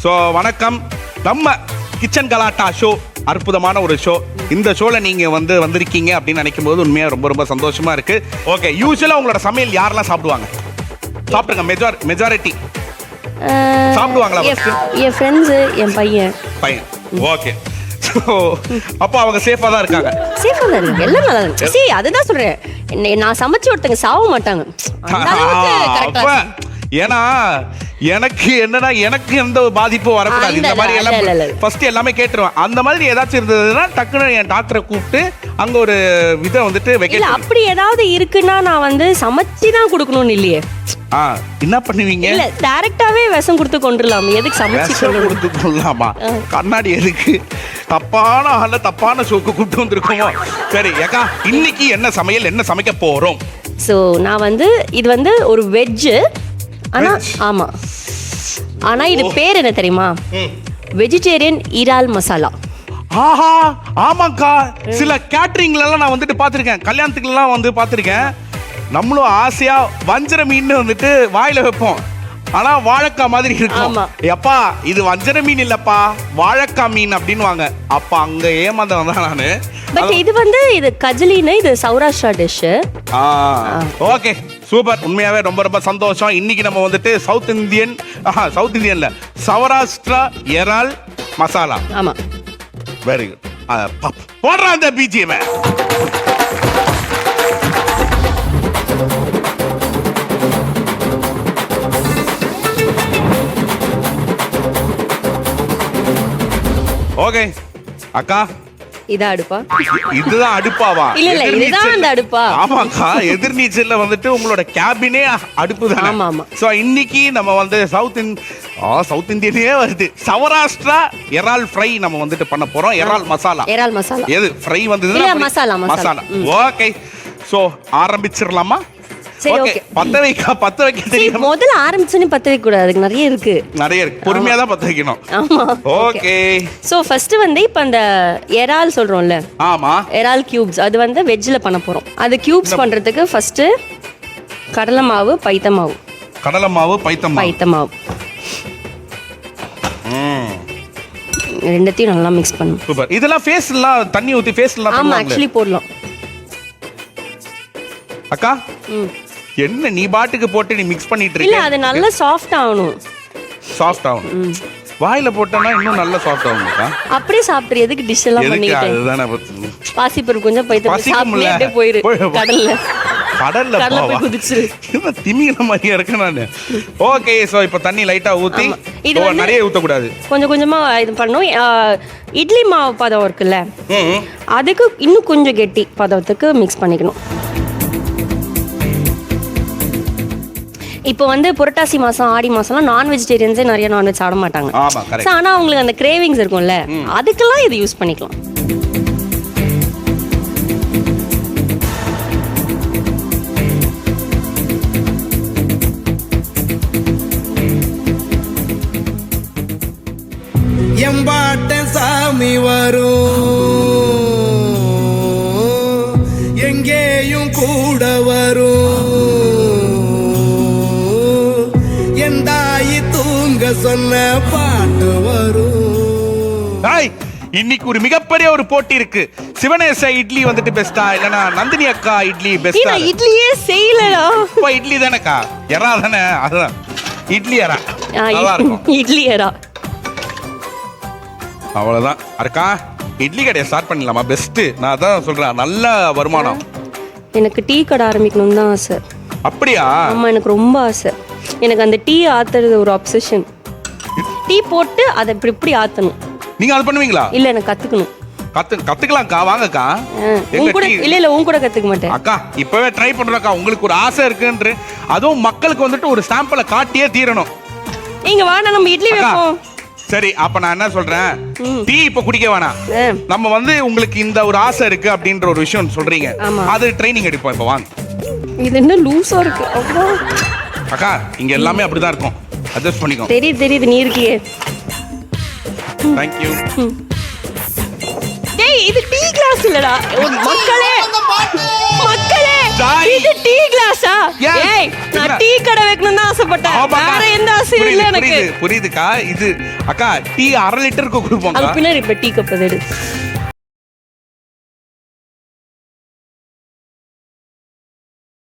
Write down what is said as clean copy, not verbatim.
So வணக்கம். நம்ம kitchen கலாட்டா ஷோ அற்புதமான ஒரு ஷோ. இந்த ஷோல நீங்க வந்திருக்கீங்க அப்படின்னு நினைக்கும் போது உண்மையா ரொம்ப ரொம்ப சந்தோஷமா இருக்கு. ஓகே, யூசுவலா உங்களோட சமையல் யாரெல்லாம் சாப்பிடுவாங்க? சாப்பிடுங்க. மெஜாரிட்டி சாப்பிடுவாங்களா? என் ஃப்ரெண்ட்ஸ், என் பையன். ஓகே, அப்போ அவங்க சேஃபா தான் இருக்காங்க. சேஃபா தான் இருக்காங்க, எல்லாம் நல்லா இருக்கு. சீ, அதுதான் சொல்றேன், நான் சமைச்சு ஒருத்தங்க சாவ மாட்டாங்க. ஏன்னா எனக்கு என்னன்னா, எனக்கு எந்த பாதிப்பும் வரக்கூடாது. இந்த மாதிரி எல்லாம் ஃபர்ஸ்ட் எல்லாமே கேட்டுருவேன். அந்த மாதிரி ஏதாச்சும் இருந்ததுன்னா டக்குன்னு என் டாக்டரை கூப்பிட்டு அங்க ஒரு விதை வைக்க. அப்படி ஏதாவது இருக்குன்னா நான் சமைச்சு தான் கொடுக்கணும்னு இல்லையே. என்ன பண்ணுவீங்க? இல்ல, டைரக்டாவே விஷம் கொடுத்து கொண்டுலாம். எதுக்கு சமைச்சு கொடுத்து கொள்ளலாமா? கண்ணாடி எதுக்கு? தப்பான ஆள தப்பான ஷோக்கு கூப்பிட்டு வந்திருக்கோமோ. சரி ஏக்கா, இன்னைக்கு என்ன சமையல், என்ன சமைக்க போறோம்? ஸோ நான் இது ஒரு வெஜ்ஜு. ஆனா ஆமா, ஆனா இது பேர் என்ன தெரியுமா? வெஜிடேரியன் இறால் மசாலா. ஆஹா, ஆமாக்கா. சில கேட்டரிங்ல எல்லாம் நான் பாத்திருக்கேன், கல்யாணத்துக்கு எல்லாம் பாத்திருக்கேன். நம்மளும் ஆசையா வஞ்சர மீன் வாயில வைப்போம். ஆனா வாழைக்காய் மாதிரி இருக்கும். எப்பா, இது வஞ்சர மீன் இல்லப்பா, வாழைக்காய் மீன் அப்படின்னு வாங்க. அப்ப அங்க ஏமாந்த வந்தா நானு. பட் இது கஜலின்னு, இது சௌராஷ்டிரா டிஷ். Okay, super. உண்மையாவே ரொம்ப ரொம்ப சந்தோஷம். இன்னைக்கு நம்ம சவுத் இந்தியன்ல சௌராஷ்டிரா இறால் மசாலா. ஆமா, வெரி குட். போடுறான் அந்த பிஜிஎம். ஓகே அக்கா, இதான் அடுப்பா? இதுதான் அடுப்பாவா? இல்ல, இதுதான் அந்த அடுப்பா. ஆமாக்கா, எதிர்நீச்சல்ல உங்களோட கேபினே அடுப்பு தான். ஆமா ஆமா. சோ இன்னைக்கு நம்ம சவுத் இந்தியனே வருது. சௌராஷ்டிரா இறால் ஃப்ரை நம்ம பண்ண போறோம். இறால் மசாலா. இறால் மசாலா. எது ஃப்ரை மசாலா. ஓகே, சோ ஆரம்பிச்சிரலாமா? சரி, ஓகே. பத்த வைக்க தெரியும். முதல்ல ஆரம்பிச்சனே பத்த வைக்க கூடாது, அதுக்கு நிறைய இருக்கு. பொறுமையா தான் பத்த வைக்கணும். ஆமா, ஓகே. சோ ஃபர்ஸ்ட் இப்ப அந்த இறால் சொல்றோம்ல, ஆமா, இறால் கியூப்ஸ், அது வெஜ்ல பண்ண போறோம். அது கியூப்ஸ் பண்றதுக்கு ஃபர்ஸ்ட் கடலை மாவு, பைத்த மாவு. கடலை மாவு, பைத்த மாவு ரெண்டத்தையும் நல்லா மிக்ஸ் பண்ணணும். சூப்பர். இதெல்லாம் ஃபேஸ்லாம் தண்ணி ஊத்தி ஃபேஸ்லாம் ஆமா, एक्चुअली போடலாம். அக்கா, என்ன நீ பாட்டுக்கு போட்டு நீ மிக்ஸ் பண்ணிட்டு இருக்க? இல்ல, அது நல்லா சாஃப்ட் ஆகணும். சாஃப்ட் ஆகணும். வாயில போட்டனா இன்னும் நல்லா சாஃப்ட் ஆகும்க்கா. அப்படியே சாப்பிட்டு எதுக்கு டிஷ் எல்லாம் பண்ணிட்டு? அதுதானே பாசிப்பருப்பு கொஞ்சம் பைத்த சாப்பிட்டு அப்படியே போயிரு கடல்ல போய் குதிச்சிரு. இது திமிங்கல மாதிரியா இருக்கு நானு. ஓகே, சோ இப்போ தண்ணி லைட்டா ஊத்தி, இது நிறைய ஊத்த கூடாது, கொஞ்சம் கொஞ்சமா இது பண்ணனும். இட்லி மாவு பதம் இருக்குல்ல, அதுக்கு இன்னும் கொஞ்சம் கெட்டி பதத்துக்கு மிக்ஸ் பண்ணிக்கணும். இப்போ புரட்டாசி மாசம், ஆடி மாசம்லாம் நான் வெஜிடேரியன்ஸே நிறைய நான்வெஜ் சாப்பிட மாட்டாங்க. ஆனா அவங்களுக்கு அந்த கிரேவிங்ஸ் இருக்கும்ல, அதுக்கெல்லாம் இது யூஸ் பண்ணிக்கலாம். எம்பாட்ட சாமி வரும், எங்கேயும் கூட வரும், சொன்ன பாட்டு வரும். இன்னைக்கு ஒரு மிகப்பெரிய ஒரு போட்டி இருக்கு. சிவனேச இட்லி பெஸ்டா, இல்லனா நந்தினி அக்கா இட்லி பெஸ்டா? இட்லியே செய்யலடா. இப்போ இட்லி தானேக்கா, எறா தானே, அதுதான் இட்லி எறா. நல்லா இருக்கும் இட்லி எறா. அவ்வளவுதான். அக்கா, இட்லி கடையை ஸ்டார்ட் பண்ணலாமா? பெஸ்ட். நான் அதான் சொல்றேன், நல்ல வருமானம். எனக்கு டீ கடை ஆரம்பிக்கணும்னு தான் ஆசை. அப்படியா? ஆமா, எனக்கு ரொம்ப ஆசை. எனக்கு அந்த டீ ஆத்துறது ஒரு அப்சஷன். டீ போட்டு அதை இப்படி ஆத்தணும். நீங்க அது பண்ணுவீங்களா? இல்ல, எனக்கு கத்துக்கணும். கத்துக்கலாம்க்கா, வாங்கக்கா. இல்ல உன் கூட கத்துக்க மாட்டேன் அக்கா. இப்பவே ட்ரை பண்றேன்க்கா. உங்களுக்கு ஒரு ஆசை இருக்குன்ற, அதுவும் மக்களுக்கு ஒரு சாம்பிளை காட்டியே தீரணும். நீங்க வாங்க, நம்ம இட்லி வைப்போம். சரி, அப்ப நான் என்ன சொல்றேன், டீ இப்ப குடிக்க வேணாம். நம்ம உங்களுக்கு இந்த ஒரு ஆசை இருக்கு அப்படின்ற ஒரு விஷயம் சொல்றீங்க, அது ட்ரைனிங் எடுப்போம். இப்ப வாங்க. இது என்ன லூசா இருக்கு அக்கா? இங்க எல்லாமே அப்படிதான் இருக்கும், அட்ஜஸ்ட் பண்ணிக்கோ. தெரியுது நீ இருக்கியே. Thank you. டேய், இது டீ கிளாஸ் இல்லடா. மக்களே ஜாய். இது டீ கிளாஸா? Yes. ஏய், நான் என்ன? டீ கடை வைக்கணும்னு தான் ஆசைப்பட்டேன். ஆமாக்கா. வேற எந்த ஆசையும் இல்ல எனக்கு. புரியுதுக்கா. இது அக்கா டீ 1/2 லிட்டருக்கு அது கொடுப்போம்க்கா. பின்னாடி இப்ப டீ கப் எடு.